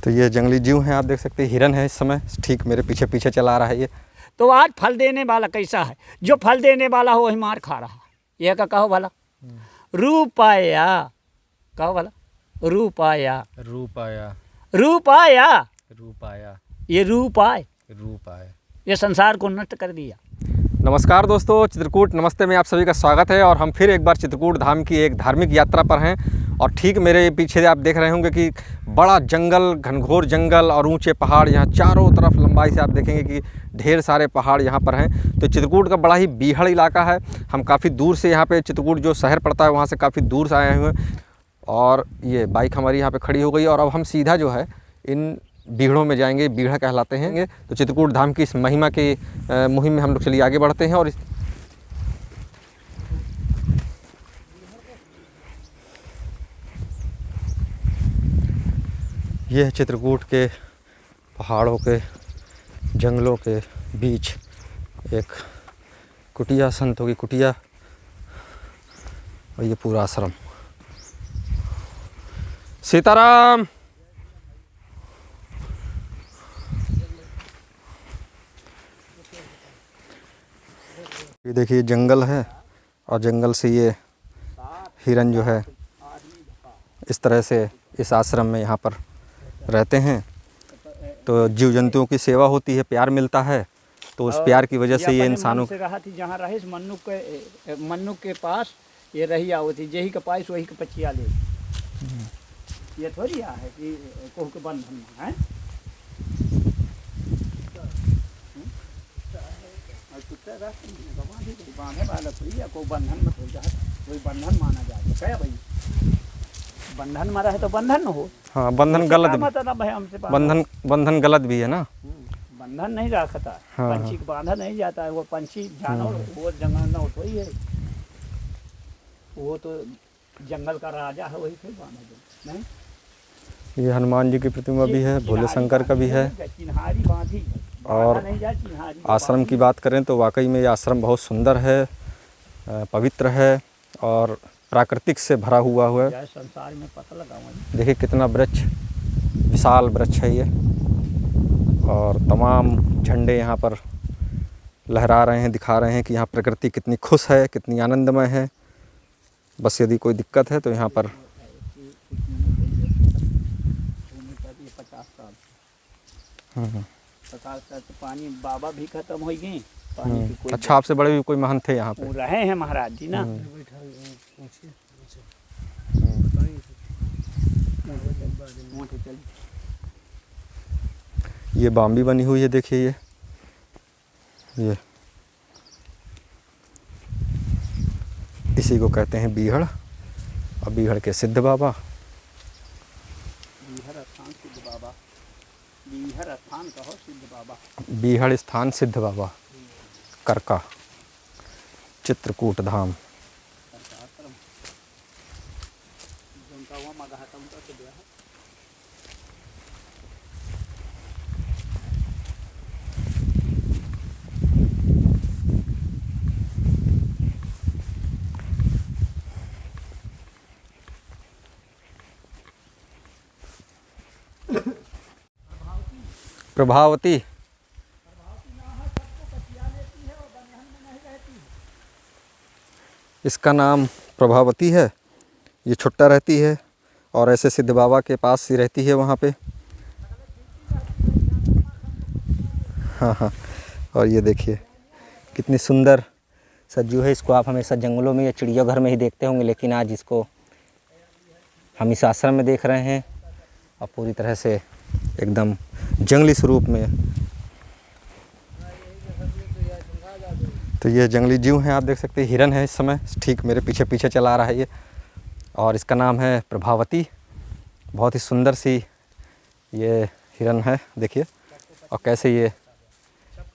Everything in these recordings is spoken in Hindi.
तो ये जंगली जीव हैं, आप देख सकते हैं। हिरन है इस समय ठीक मेरे पीछे पीछे चला रहा है ये। तो आज फल देने वाला कैसा है? जो फल देने वाला हो वही मार खा रहा। यह का कहो भला, रूपाया कहो भला, रूपाया रूपाया रूपाया रूपाया ये रूपाय रूपाया ये संसार को नष्ट कर दिया। नमस्कार दोस्तों, चित्रकूट नमस्ते में आप सभी का स्वागत है। और हम फिर एक बार चित्रकूट धाम की एक धार्मिक यात्रा पर हैं। और ठीक मेरे पीछे आप देख रहे होंगे कि बड़ा जंगल, घनघोर जंगल और ऊंचे पहाड़, यहाँ चारों तरफ लंबाई से आप देखेंगे कि ढेर सारे पहाड़ यहाँ पर हैं। तो चित्रकूट का बड़ा ही बीहड़ इलाका है। हम काफ़ी दूर से यहाँ पे चित्रकूट जो शहर पड़ता है वहाँ से काफ़ी दूर से आए हुए हैं। और ये बाइक हमारी यहाँ पे खड़ी हो गई और अब हम सीधा जो है इन बीहड़ों में जाएंगे। बीहड़ा कहलाते हैं। तो चित्रकूट धाम की इस महिमा की मुहिम में हम लोग चलिए आगे बढ़ते हैं। और ये है चित्रकूट के पहाड़ों के जंगलों के बीच एक कुटिया, संतों की कुटिया, और ये पूरा आश्रम। सीताराम। ये देखिए जंगल है और जंगल से ये हिरन जो है इस तरह से इस आश्रम में यहाँ पर रहते हैं। तो जीव जंतुओं की सेवा होती है, प्यार मिलता है। तो उस प्यार की वजह से ये इंसानों से रहा थी जहाँ रहे मन्नू के पास ये रही आवती जेही के पास वही के पचिया ले। ये थोड़ी है कि कोह के बंधन है। बांधे वाला को बंधन में हो जाए, वही बंधन माना जाए। क्या भाई, बंधन मारा है तो बंधन हो। हाँ, बंधन गलत मतलब है हमसे, बंधन गलत भी है ना। बंधन नहीं रखता। हाँ, पंछी को बांधा नहीं जाता है। वो पंछी जानवर वो जंगल न उठो ही है। वो तो जंगल का राजा है, वही फिर बांधा नहीं। ये हनुमान जी की प्रतिमा भी है, भोले शंकर का भी है। चिन्हारी बांधी और आश्रम की बात करें तो वाकई में ये आश्रम बहुत सुंदर है, पवित्र है और प्राकृतिक से भरा हुआ है। संसार में पता लगा देखिए कितना वृक्ष, विशाल वृक्ष है ये। और तमाम झंडे यहाँ पर लहरा रहे हैं, दिखा रहे हैं कि यहाँ प्रकृति कितनी खुश है, कितनी आनंदमय है। बस यदि कोई दिक्कत है तो यहाँ पर 50 साल तो पानी बाबा भी खत्म हो गए। अच्छा, आपसे बड़े भी कोई महंत थे यहाँ पे? रहे हैं महाराज जी ना। ये बाम्बी बनी हुई है, देखिए ये इसी को कहते हैं बीहड़। और बीहड़ के सिद्ध बाबा, बीहड़ स्थान सिद्ध बाबा, बीहड़ स्थान कहो सिद्ध बाबा, बीहड़ स्थान सिद्ध बाबा करका, चित्रकूट धाम। प्रभावती इसका नाम प्रभावती है। ये छुट्टा रहती है और ऐसे सिद्ध बाबा के पास ही रहती है वहाँ पे। हाँ, और ये देखिए कितनी सुंदर सज्जू है। इसको आप हमेशा जंगलों में या चिड़ियाघर में ही देखते होंगे, लेकिन आज इसको हम इस आश्रम में देख रहे हैं और पूरी तरह से एकदम जंगली स्वरूप में। तो ये जंगली जीव हैं, आप देख सकते हैं। हिरन है इस समय ठीक मेरे पीछे पीछे चला रहा है ये। और इसका नाम है प्रभावती। बहुत ही सुंदर सी ये हिरन है, देखिए। और कैसे ये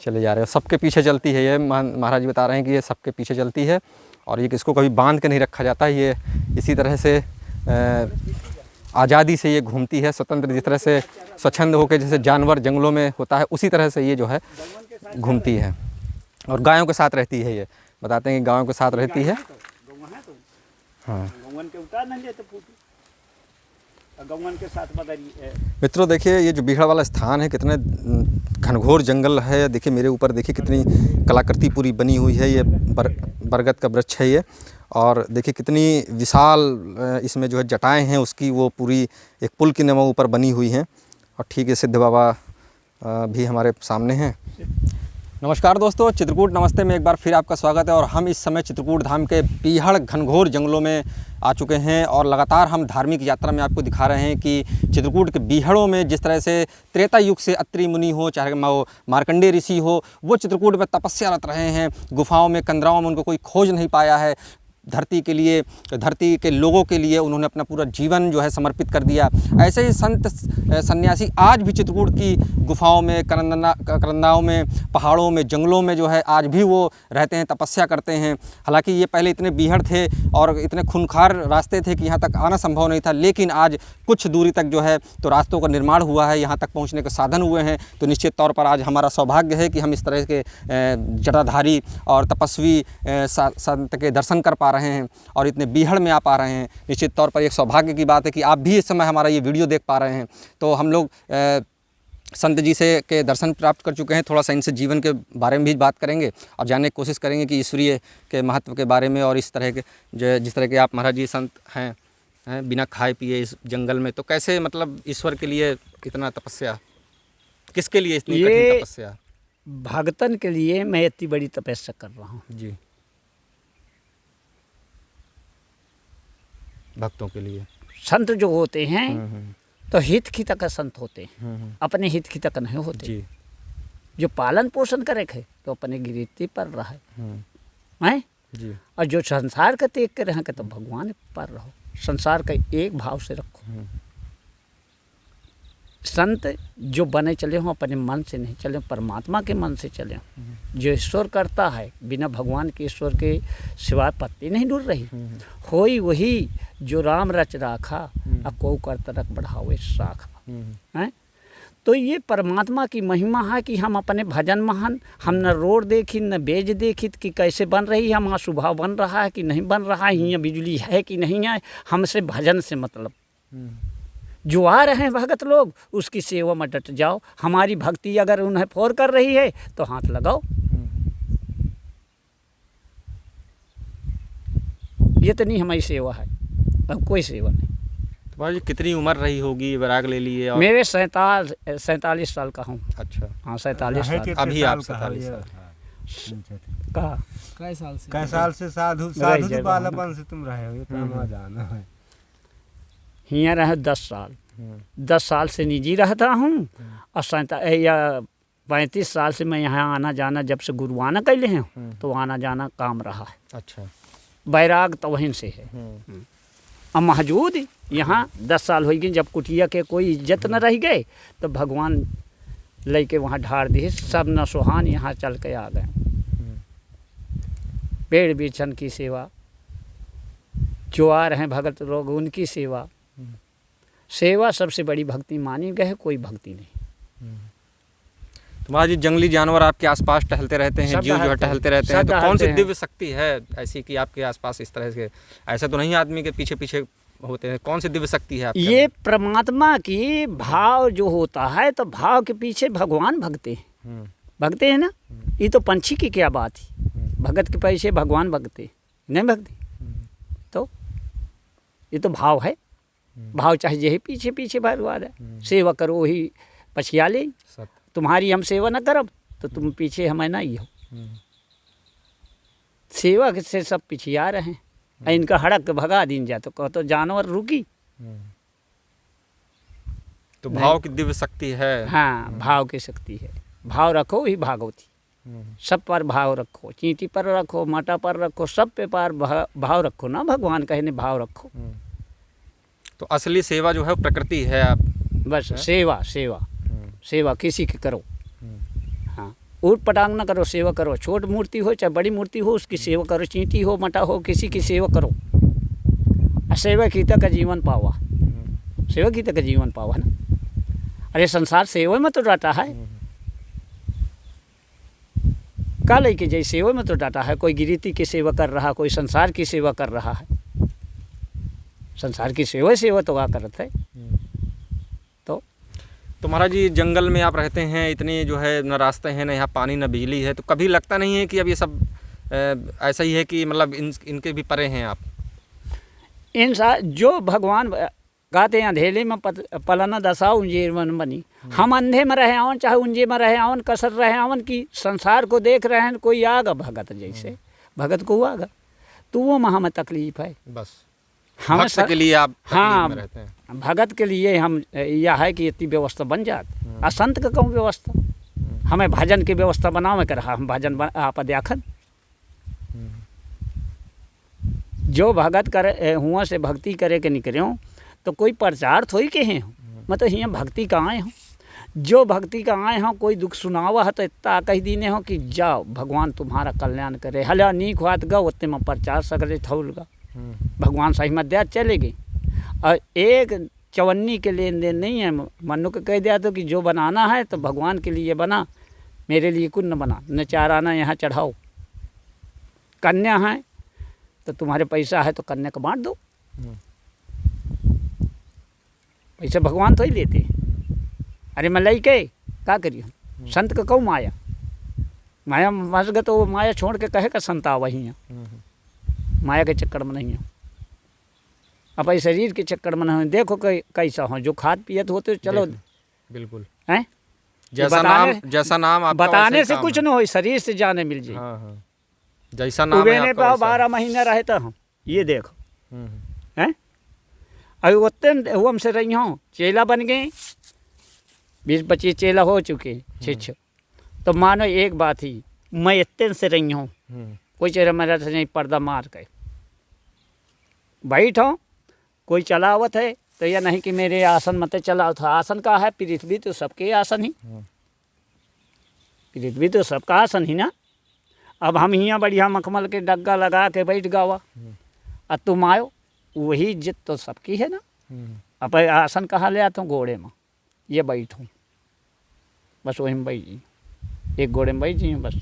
चले जा रहे हैं, सबके पीछे चलती है ये। महाराज बता रहे हैं कि ये सबके पीछे चलती है और ये किसको कभी बांध के नहीं रखा जाता है। ये इसी तरह से आज़ादी से ये घूमती है, स्वतंत्र, जिस तरह से स्वच्छंद होकर जैसे जानवर जंगलों में होता है उसी तरह से ये जो है घूमती है। और गायों के साथ रहती है। ये बताते हैं कि गायों के साथ रहती है। हाँ, गौवन के साथ बदरी मित्रों देखिए ये जो बीहड़ वाला स्थान है कितने घनघोर जंगल है। देखिए मेरे ऊपर देखिए कितनी कलाकृति पूरी बनी हुई है। ये बरगद का वृक्ष है ये, और देखिए कितनी विशाल इसमें जो है जटाएं हैं उसकी, वो पूरी एक पुल की नमो ऊपर बनी हुई हैं। और ठीक है सिद्ध बाबा भी हमारे सामने हैं। नमस्कार दोस्तों, चित्रकूट नमस्ते में एक बार फिर आपका स्वागत है। और हम इस समय चित्रकूट धाम के बीहड़ घनघोर जंगलों में आ चुके हैं और लगातार हम धार्मिक यात्रा में आपको दिखा रहे हैं कि चित्रकूट के बीहड़ों में जिस तरह से त्रेता युग से अत्रि मुनि हो, चाहे मार्कंडेय ऋषि हो, वो चित्रकूट में तपस्यारत रहे हैं। गुफाओं में, कंदराओं में उनको कोई खोज नहीं पाया है। धरती के लिए, धरती के लोगों के लिए उन्होंने अपना पूरा जीवन जो है समर्पित कर दिया। ऐसे ही संत सन्यासी आज भी चित्रकूट की गुफाओं में, करंदाओं में, पहाड़ों में, जंगलों में जो है आज भी वो रहते हैं, तपस्या करते हैं। हालांकि ये पहले इतने बीहड़ थे और इतने खूंखार रास्ते थे कि यहाँ तक आना संभव नहीं था, लेकिन आज कुछ दूरी तक जो है तो रास्तों का निर्माण हुआ है, यहाँ तक पहुँचने के साधन हुए हैं। तो निश्चित तौर पर आज हमारा सौभाग्य है कि हम इस तरह के जटाधारी और तपस्वी संत के दर्शन कर पा रहे हैं और इतने बीहड़ में आ पा रहे हैं। निश्चित तौर पर एक सौभाग्य की बात है कि आप भी इस समय हमारा ये वीडियो देख पा रहे हैं। तो हम लोग संत जी से के दर्शन प्राप्त कर चुके हैं। थोड़ा सा इनसे जीवन के बारे में भी बात करेंगे और जानने की कोशिश करेंगे कि ईश्वरीय के महत्व के बारे में, और इस तरह के जिस तरह के आप महाराज जी संत हैं बिना खाए पिए इस जंगल में, तो कैसे मतलब ईश्वर के लिए इतना तपस्या, किसके लिए इतनी कठिन तपस्या? भगतन के लिए मैं इतनी बड़ी तपस्या कर रहा हूँ जी, भक्तों के लिए। संत जो होते हैं तो हित की तक संत होते हैं, अपने हित की तक नहीं होते जी। जो पालन पोषण करे थे तो अपने गिरती पर रहा है जी। और जो संसार का त्याग के रहेंगे तो भगवान पर रहो। संसार का एक भाव से रखो। संत जो बने चले हों अपने मन से नहीं चले, परमात्मा के मन से चले। जो ईश्वर करता है बिना भगवान के, ईश्वर के सिवाय पत्ती नहीं डूल रही। होई वही जो राम रच राखा, अब को करता रख बढ़ावे शाखा है। तो ये परमात्मा की महिमा है कि हम अपने भजन महान, हम न रोड देखी न बेज देखी कि कैसे बन रही है, हमारा स्वभाव बन रहा है कि नहीं बन रहा है, यहाँ बिजली है कि नहीं है। हमसे भजन से मतलब जो आ रहे हैं भगत लोग उसकी सेवा में डट जाओ। हमारी भक्ति अगर उन्हें फोर कर रही है तो हाथ लगाओ। ये तो नहीं हमारी सेवा है, अब कोई सेवा नहीं। तो जी कितनी उम्र रही होगी, वैराग ले लिए? और मेरे 47 साल का हूँ। अच्छा, हाँ 47 साल। अभी आप 47 साल कहा कै साल से साधु बालापन से तुम रहे हो? तो जाना है हियाँ रहे 10 साल। 10 साल से निजी रहता हूँ और 35 साल से मैं यहाँ आना जाना, जब से गुरुआना कैले हैं तो आना जाना काम रहा है। अच्छा, बैराग तो वहीं से है। अब मौजूद यहाँ 10 साल हो गए। जब कुटिया के कोई इज्जत न रह गए तो भगवान लेके वहाँ ढार दिए, सब न सुहान यहाँ चल के आ गए। पेड़ बिछन की सेवा, जो आ रहे हैं भगत लोग उनकी सेवा, सेवा सबसे बड़ी भक्ति मानी गई है, कोई भक्ति नहीं। तुम्हारा जी जंगली जानवर आपके आसपास टहलते रहते हैं, जीव जो है टहलते रहते हैं, तो कौन सी दिव्य शक्ति है ऐसी कि आपके आसपास इस तरह से, ऐसा तो नहीं आदमी के पीछे पीछे होते हैं, कौन सी दिव्य शक्ति है आपके? ये परमात्मा की भाव जो होता है तो भाव के पीछे भगवान भगते हैं। भगते हैं ना, ये तो पंछी की क्या बात है, भगत के पीछे भगवान भगते नहीं भगते। तो ये तो भाव है, भाव चाहे यही पीछे पीछे भगवान है। सेवा करो ही पछिया ले, तुम्हारी हम सेवा न करब तो तुम पीछे हमें नहीं हो। सेवा से सब पिछिया रहे हैं, इनका हड़क भगा दिन जा तो कहो तो जानवर रुकी। तो भाव की दिव्य शक्ति है। हाँ, भाव की शक्ति है। भाव रखो ही भागवती। सब पर भाव रखो, चींटी पर रखो, माटा पर रखो, सब पे पर भाव रखो ना, भगवान कहने भाव रखो। तो असली सेवा जो है प्रकृति है। आप बस सेवा सेवा सेवा किसी की करो। हाँ, ऊट पटांग ना करो, सेवा करो। छोट मूर्ति हो चाहे बड़ी मूर्ति हो उसकी सेवा करो, चींटी हो मटा हो किसी की सेवा करो। सेवा की तक जीवन पावा, सेवा की तक जीवन पावा ना। अरे संसार सेवा में तो डाटा है, का लेके जाए सेवा में तो डाटा है। कोई गिरीति की सेवा कर रहा, कोई संसार की सेवा कर रहा है। संसार की सेवा तो क्या करता है। तो महाराज जी जंगल में आप रहते हैं, इतने जो है न रास्ते हैं, न यहाँ पानी न बिजली है, तो कभी लगता नहीं है कि अब ये सब ऐसा ही है कि मतलब इनके भी परे हैं आप? इंसान जो भगवान कहते हैं अंधेले में पलना दशा उंजेर मन बनी, हम अंधे में रहे आवन चाहे उंजे में रहे आवन, कसर रहे आवन की संसार को देख रहे हैं, कोई आगा भगत जैसे भगत को आगा, तो वो में हमें तकलीफ है। बस हम भक्त के लिए आप हाँ में रहते हैं। भगत के लिए हम यह है कि इतनी व्यवस्था बन जात, आ संत का कहूँ व्यवस्था, हमें भजन की व्यवस्था बनावे कर रहा, हम भजन आप देखन जो भगत करे हुआ से भक्ति करे के निकले हों तो कोई प्रचार थोड़ी के हैं, मतलब यहाँ भक्ति का आए हों, जो भक्ति का आए हों कोई दुख सुनावा है तो इतना कह दीने हो कि जाओ भगवान तुम्हारा कल्याण करे, हला नीक हाथ गा उतने में प्रचार सगरे थौल गा, भगवान सही मत दिया चलेगी। और एक चवन्नी के लेन देन नहीं है, मनु को कह दिया तो कि जो बनाना है तो भगवान के लिए बना, मेरे लिए कुछ न बना, न चार आना यहाँ चढ़ाओ, कन्या है तो तुम्हारे पैसा है तो कन्या को बांट दो, पैसा भगवान तो ही लेते। अरे मैं लई के क्या करियो, संत का कहूँ माया माया मस गए तो माया छोड़ के कहे का संत आवा ही, माया के चक्कर में नहीं है, अपने शरीर के चक्कर में नहीं। देखो कैसा हो जो खाद पियत होते चलो बिल्कुल हैं, जैसा नाम आपका बताने से कुछ न हो, शरीर से जाने मिल जाए। हाँ। जैसा नाम है आपका 12 महीना रहे तो हम ये देखो हैं, अभी उतने वो हमसे रही हूँ, चेला बन गए, 20-25 चेला हो चुके छः, तो मानो एक बात ही मैं इतने से रही हूँ, कोई चेहरा मेरा से नहीं पर्दा मार के बैठ हूँ, कोई चलावत है तो यह नहीं कि मेरे आसन मत चलाओ था, आसन का है पृथ्वी तो सबके आसन ही, पृथ्वी तो सबका आसन ही ना। अब हम यहाँ बढ़िया मखमल के डग्गा लगा के बैठ गावा, अब तुम आयो वही इज्जत तो सबकी है ना। अब आसन कहाँ ले आता हूँ, घोड़े में ये बैठूँ, बस वही में बैठ जी, एक घोड़े में बैठ जी बस।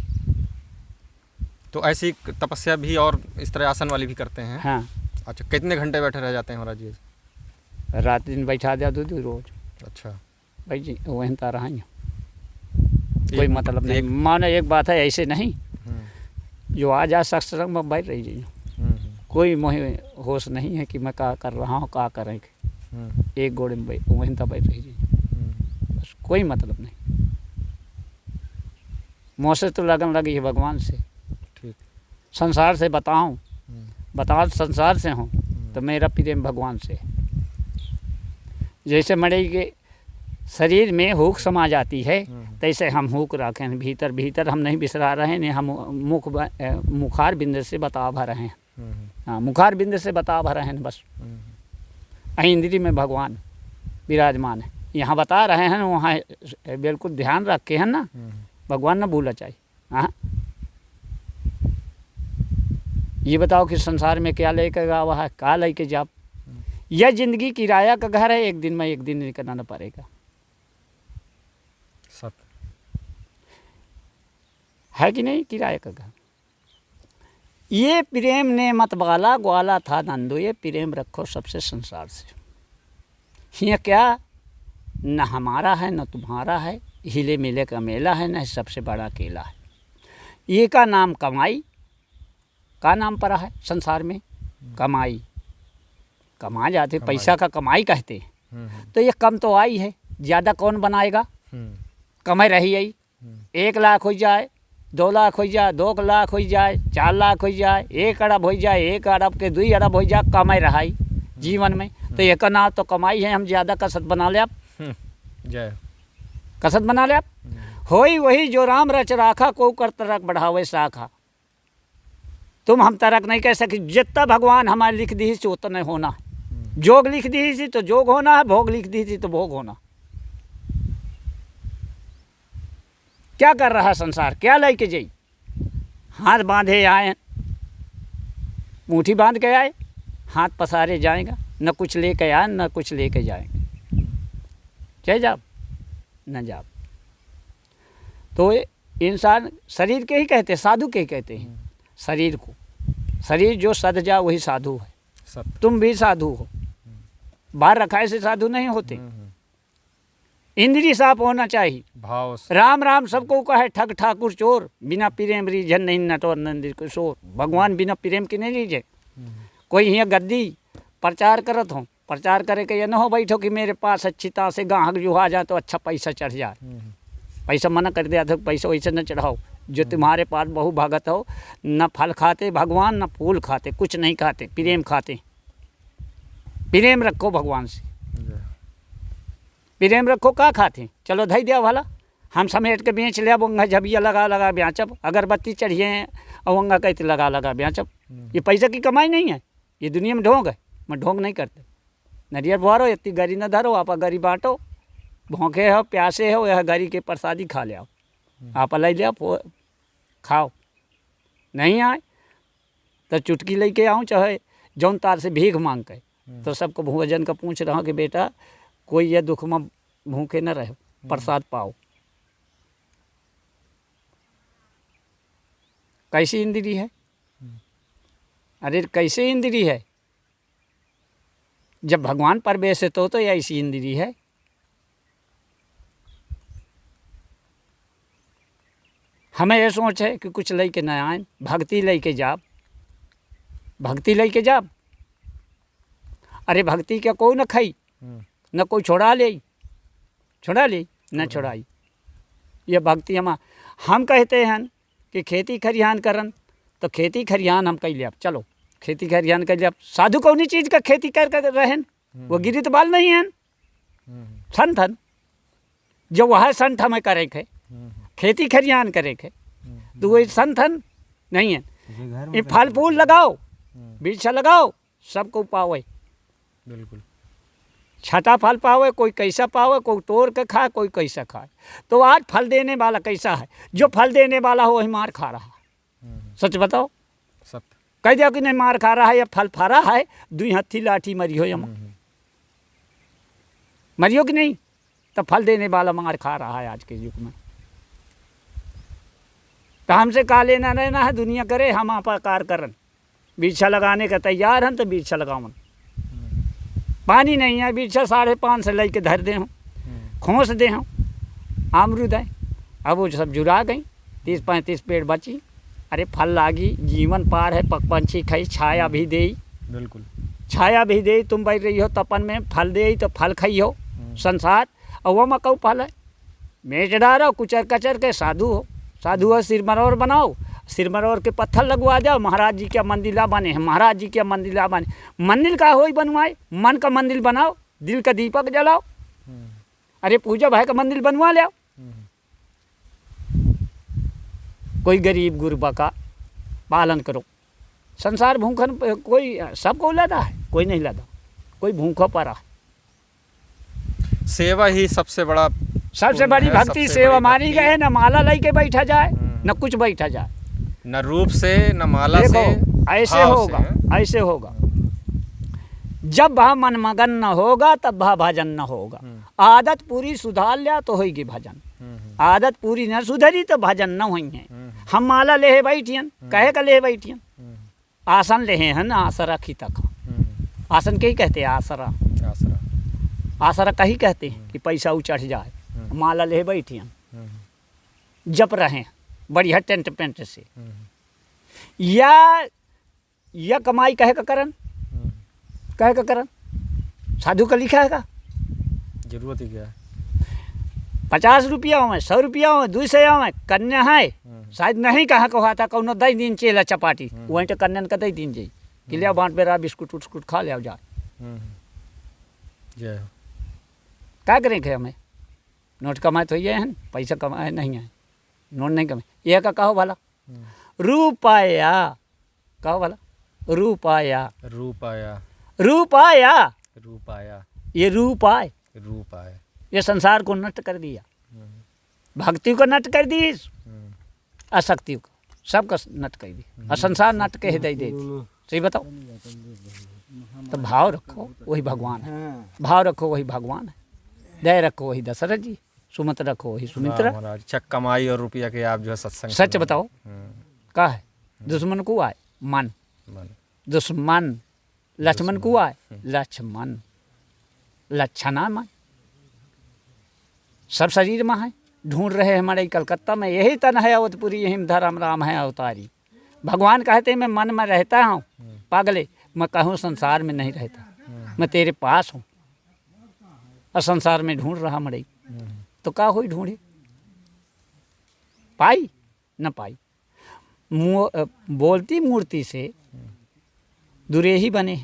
तो ऐसी तपस्या भी और इस तरह आसन वाली भी करते हैं? हाँ। अच्छा, कितने घंटे बैठे रह जाते हैं महाराज जी? रात दिन बैठा दिया दो रोज। अच्छा भाई जी वहीं तारा है, कोई मतलब नहीं। मानो एक बात है ऐसे नहीं जो आ जा सत्संग में बैठ रही जी, कोई मोहे होश नहीं है कि मैं क्या कर रहा हूँ क्या करेंगे, एक घोड़े में वहीं तक बैठ रही जी, बस कोई मतलब नहीं। मुँह तो लगन लगी है भगवान से, ठीक, संसार से बताऊँ बताओ संसार से हूँ तो मेरा प्रेम भगवान से। जैसे मड़ई के शरीर में हुक समा जाती है तैसे हम हुक रखें भीतर भीतर, हम नहीं बिसरा रहे हैं, हम मुखार बिंद से बता भर रहे हैं। हाँ, मुखार बिंद से बता भर रहे हैं बस। इंद्री में भगवान विराजमान है, यहाँ बता रहे हैं वहाँ बिल्कुल ध्यान रख के है ना, भगवान न भूलना चाहिए। हाँ, ये बताओ कि संसार में क्या लेकर आवा है, क्या लेके जाप। यह जिंदगी किराया का घर है, एक दिन में एक दिन निकलना पड़ेगा, सब है कि नहीं किराया का घर। ये प्रेम ने मत वाला ग्वाला था नंदो, ये प्रेम रखो सबसे संसार से। ये क्या न हमारा है न तुम्हारा है, हिले मिले का मेला है, न सबसे बड़ा केला है। ये का नाम कमाई, का नाम पड़ा है संसार में, कमाई कमा जाते, पैसा का कमाई कहते हैं। तो ये कम तो आई है, ज़्यादा कौन बनाएगा, कमाई रही आई 1 लाख हो जाए, 2 लाख हो जाए, 2 लाख हो जाए, 4 लाख हो जाए, 1 अरब हो जाए, 1 अरब के 2 अरब हो जाए, कमाई रहाई जीवन में। तो एक नाम तो कमाई है, हम ज़्यादा कसरत बना ले आप, जय कसरत बना ले आप। होई वही जो राम रच राखा, को कर तरक बढ़ावे शाखा। तुम हम तरक नहीं कह सके, जितना भगवान हमारे लिख दी थी उतना होना। जोग लिख दी थी तो जोग होना है, भोग लिख दी थी तो भोग होना। क्या कर रहा है संसार, क्या लेके जाई, हाथ बांधे आए, मुट्ठी बांध के आए, हाथ पसारे जाएगा, न कुछ लेके आए न कुछ लेके जाएंगे, चाहे जाओ न जाओ। तो इंसान शरीर के ही कहते, साधु के कहते हैं शरीर को। शरीर जो सद जा वही साधु है, तुम भी साधु हो, बाहर रखाए से साधु नहीं होते। इंद्री साफ होना चाहिए। भाव राम राम सबको कहे ठग ठाकुर चोर, बिना प्रेम रीझन नहीं नटवर नंदी किशोर। भगवान बिना प्रेम के नहीं रीझे। कोई यहाँ गद्दी प्रचार करत हो, प्रचार करे के ये न हो बैठो कि मेरे पास अच्छी तरह से गाहक जो आ जाए तो अच्छा पैसा चढ़ जाए। पैसा मना कर दिया था, पैसा वैसे न चढ़ाओ। जो तुम्हारे पास बहु भगत हो, न फल खाते भगवान, न फूल खाते, कुछ नहीं खाते, प्रेम खाते। प्रेम रखो भगवान से, प्रेम रखो। का खाते चलो धई दिया भला, हम समेट के बेच लिया, वंगा झबिया लगा लगा बेचब, अगरबत्ती चढ़िए और वंगा कहते लगा लगा बेचब। ये पैसा की कमाई नहीं है, ये दुनिया में ढोंग है। मैं ढोंग नहीं करते। नरियर भरो, इतनी गरी न धरो, आप गरी बांटो। भूखे हो प्यासे हो, यह गरी के प्रसादी खा ले आओ, आप ले लिया खाओ। नहीं आए तो चुटकी लेके आऊँ, चाहे जौन तार से भीख मांग के। तो सबको भोजन का पूछ रहा कि बेटा कोई ये दुख में भूखे न रहो, प्रसाद पाओ। कैसी इंद्री है? अरे कैसे इंद्री है? जब भगवान प्रवेश है तो ऐसी इंद्री है। हमें ये सोच है कि कुछ लेके न आए, भक्ति लेके जाब, भक्ति लेके जाब। अरे भक्ति क्या कोई न खाई, न कोई छोड़ा ले न छोड़ाई। ये भक्ति हम कहते हैं कि खेती खरिहान करन, तो खेती खरिहान हम कह लिया, चलो खेती खरिहान कर लिया। साधु कौन चीज़ का खेती कर रहें, वो गिरित बाल नहीं हैं, संत हन। जो वह संत हमें करे थे, खेती खरिहान करे थे, तो वो संत हन नहीं है। ये फल फूल लगाओ, वृक्ष लगाओ, सबको पावे। बिल्कुल छठा फल पावे, कोई कैसा पावे, कोई तोड़ के खाए, कोई कैसा खाए। तो आज फल देने वाला कैसा है? जो फल देने वाला हो वही मार खा रहा है। सच बताओ, सत्य कह दिया कि नहीं मार खा रहा है या फल फा रहा है। दुई हत्थी लाठी मरी हो या मरियो कि नहीं, तो फल देने वाला मार खा रहा है आज के युग में। तो हमसे का लेना रहना है, दुनिया करे हम आप कार करन। बीछा लगाने का तैयार हैं तो बीछा लगावन। पानी नहीं है, बीछा 5.5 से लेके धर दे हूँ, खोस दे हूँ, अमरूद है। अब वो सब जुड़ा गई, 30-35 पेड़ बची। अरे फल लागी, जीवन पार है, पक पंछी खाई, छाया भी दे। बिल्कुल छाया भी दे, तुम बैठ रही हो तपन में, फल दे तो फल खाई हो संसार। और वो मकऊ फल है, बेच डालो कुचर कचर के। साधु हो सिरमरौर बनाओ, सिरमरौर के पत्थर लगवा जाओ। महाराज जी क्या मंदिला बने हैं, महाराज जी क्या मंदिला बने। मंदिर का हो बनवाए, मन का मंदिर बनाओ, दिल का दीपक जलाओ। अरे पूजा भाई का मंदिर बनवा ले। कोई गरीब गुरबा का पालन करो। संसार भूखन कोई सबको लदा है, कोई नहीं लदा, कोई भूखा पड़ा। सेवा ही सबसे बड़ा, सबसे बड़ी भक्ति सेवा मानी गए। न माला लेके बैठा जाए, न कुछ बैठा जाए, न रूप से न माला से, ऐसे होगा, ऐसे होगा। जब वह मन मगन न होगा तब वह भजन न होगा। आदत पूरी सुधार लिया तो होगी भजन, आदत पूरी न सुधरी तो भजन न हुई है। हम माला ले बैठियन, कहे का ले बैठियन, आसन ले हैं न आसरा की तक। आसन के ही कहते हैं आसरा, आसरा का ही कहते हैं कि पैसा चढ़ जाए। माला ले बैठियन, जप रहे बढ़िया टेंट पेंट से, या कमाई कहे का करन, कहे का करन। साधु का लिखा है का जरूरत ही क्या है। 50 रुपया में, 100 रुपया में, 200 में कन्या है, शायद नहीं कहा कहा था कौनो 10 दिन चेला चपाटी, वहीं तो कन्या का 10 दिन जाई कि लिया बांट बेरा बिस्कुट उस्कुट खा लिया जा। जय हो। क्या करेंगे हमें? नोट कमाए तो ये हैं, पैसा कमाए नहीं है, नोट नहीं कमाए। यह का कहो भला, रूपाया कहो भला, रूपाया रूपाया, रूपाया, रूपाया, ये रूपाय, रूपाया, ये संसार को नष्ट कर दिया, भक्ति को नष्ट कर दी, अशक्ति को सबका नष्ट कर दी, और संसार नष्ट के हृदय दे दी। सही बताओ। तो भाव रखो वही भगवान है, भाव रखो वही भगवान है, दया रखो वही दशरथ जी, सुमत रखो वही सुमित्रा। महाराज अच्छा कमाई और रुपया के आप जो है सत्संग सच बताओ का है। दुश्मन को आए मन, दुश्मन लक्ष्मण को आए लक्ष्मण, लक्षणा मन। सब शरीर में है, ढूंढ रहे हैं हमारे कलकत्ता में, यही तन है अवधपुरी, यही धर्म राम है अवतारी। भगवान कहते मैं मन में रहता हूँ पागले, मैं कहूँ संसार में नहीं रहता, मैं तेरे पास हूँ और संसार में ढूंढ रहा मड़ई। तो क्या हुई ढूंढे, पाई न पाई। बोलती मूर्ति से दूरे ही बने,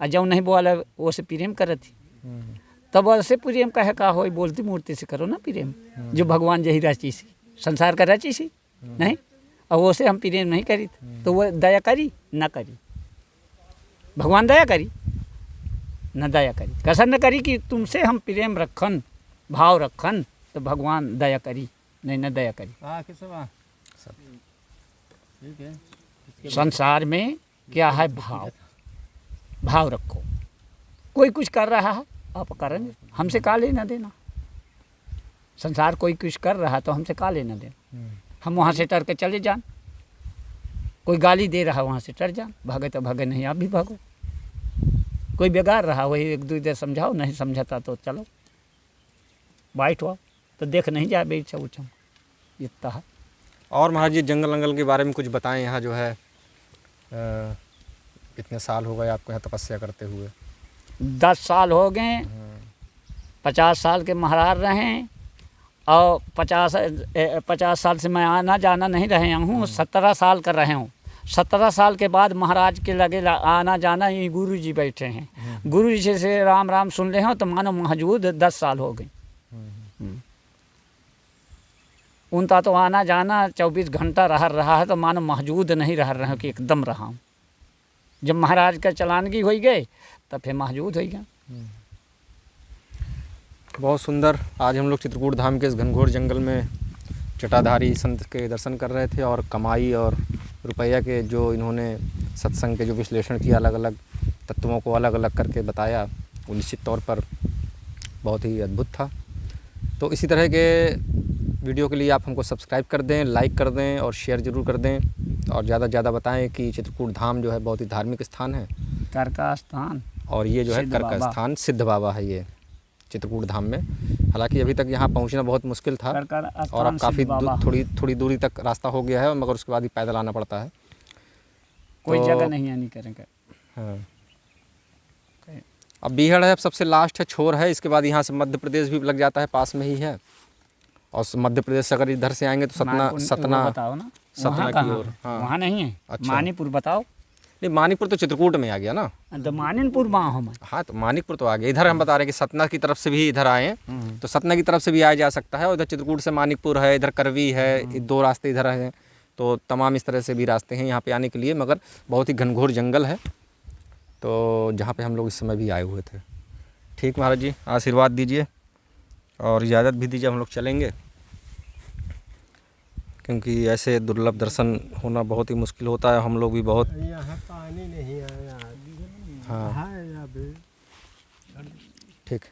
और जब नहीं बोला वो से प्रेम करती, तब ऐसे प्रेम कहे का हो, बोलती मूर्ति से करो ना प्रेम, जो भगवान जही रची सी, संसार का रची सी नहीं, और वो से हम प्रेम नहीं करी तो वो दया करी न करी, भगवान दया करी न दया करी, कसर न करी कि तुमसे हम प्रेम रखन भाव रखन तो भगवान दया करी नहीं न दया करी। संसार में क्या है, भाव, भाव रखो। कोई कुछ कर रहा है आप करेंगे, हमसे का लेना देना, संसार कोई कुछ कर रहा है तो हमसे का लेना देना, हम वहाँ से डर के चले जान, कोई गाली दे रहा है वहाँ से डर जान, भागे तो भागे नहीं आप भी भागो, कोई बिगाड़ रहा वही एक दूसरे समझाओ, नहीं समझाता तो चलो बाइट हुआ तो देख नहीं जाए बेचा उछम, इतना है। और महाराज जी जंगल वंगल के बारे में कुछ बताएं, यहाँ जो है कितने साल हो गए आपको यहाँ तपस्या करते हुए? 10 साल हो गए, 50 साल के महाराज रहे, और 50 साल से मैं आना जाना नहीं रहे हूँ, 17 साल कर रहे हूँ। 17 साल के बाद महाराज के लगे आना जाना, ये गुरु जी बैठे हैं, गुरु जी से राम राम सुन ले हो तो मानो मौजूद 10 साल हो गए। उनका तो आना जाना 24 घंटा रहा है, तो मानो मौजूद नहीं रहे हो कि एकदम रहा हूँ। जब महाराज का चलानगी हो गए तब फिर मौजूद हो गया। बहुत सुंदर। आज हम लोग चित्रकूट धाम के इस घनघोर जंगल में जटाधारी संत के दर्शन कर रहे थे, और कमाई और रुपया के जो इन्होंने सत्संग के जो विश्लेषण किया, अलग अलग तत्वों को अलग अलग करके बताया, वो निश्चित तौर पर बहुत ही अद्भुत था। तो इसी तरह के वीडियो के लिए आप हमको सब्सक्राइब कर दें, लाइक कर दें और शेयर ज़रूर कर दें, और ज़्यादा से ज़्यादा बताएं कि चित्रकूट धाम जो है बहुत ही धार्मिक स्थान है, कर का स्थान, और ये जो है कर का स्थान, सिद्ध बाबा है ये चित्रकूट धाम में। हालांकि अभी तक यहाँ पहुँचना बहुत मुश्किल था, और अब काफ़ी थोड़ी दूरी तक रास्ता हो गया है, मगर उसके बाद ही पैदल आना पड़ता है। कोई जगह नहीं आनी करेंगे। हाँ, अब बीहड़ है, अब सबसे लास्ट है, छोर है, इसके बाद यहाँ से मध्य प्रदेश भी लग जाता है, पास में ही है। और मध्य प्रदेश से अगर इधर से आएंगे तो सतना बताओ ना, सतना की ओर। हाँ, वहाँ नहीं है। अच्छा। मानीपुर बताओ। नहीं, मानीपुर तो चित्रकूट में आ गया ना। तो मानिनपुर वहाँ हम। हाँ, तो मानिकपुर तो आ गया। इधर हम बता रहे हैं कि सतना की तरफ से भी इधर आए, तो सतना की तरफ से भी आया जा सकता है, और इधर चित्रकूट से मानिकपुर है, इधर करवी है, 2 रास्ते इधर हैं। तो तमाम इस तरह से भी रास्ते हैं यहाँ पे आने के लिए, मगर बहुत ही घनघोर जंगल है, तो जहाँ पे हम लोग इस समय भी आए हुए थे। ठीक महाराज जी, आशीर्वाद दीजिए और इजाज़त भी दीजिए, हम लोग चलेंगे, क्योंकि ऐसे दुर्लभ दर्शन होना बहुत ही मुश्किल होता है। हम लोग भी बहुत, यहाँ पानी नहीं आया। हाँ है यहाँ पे। ठीक।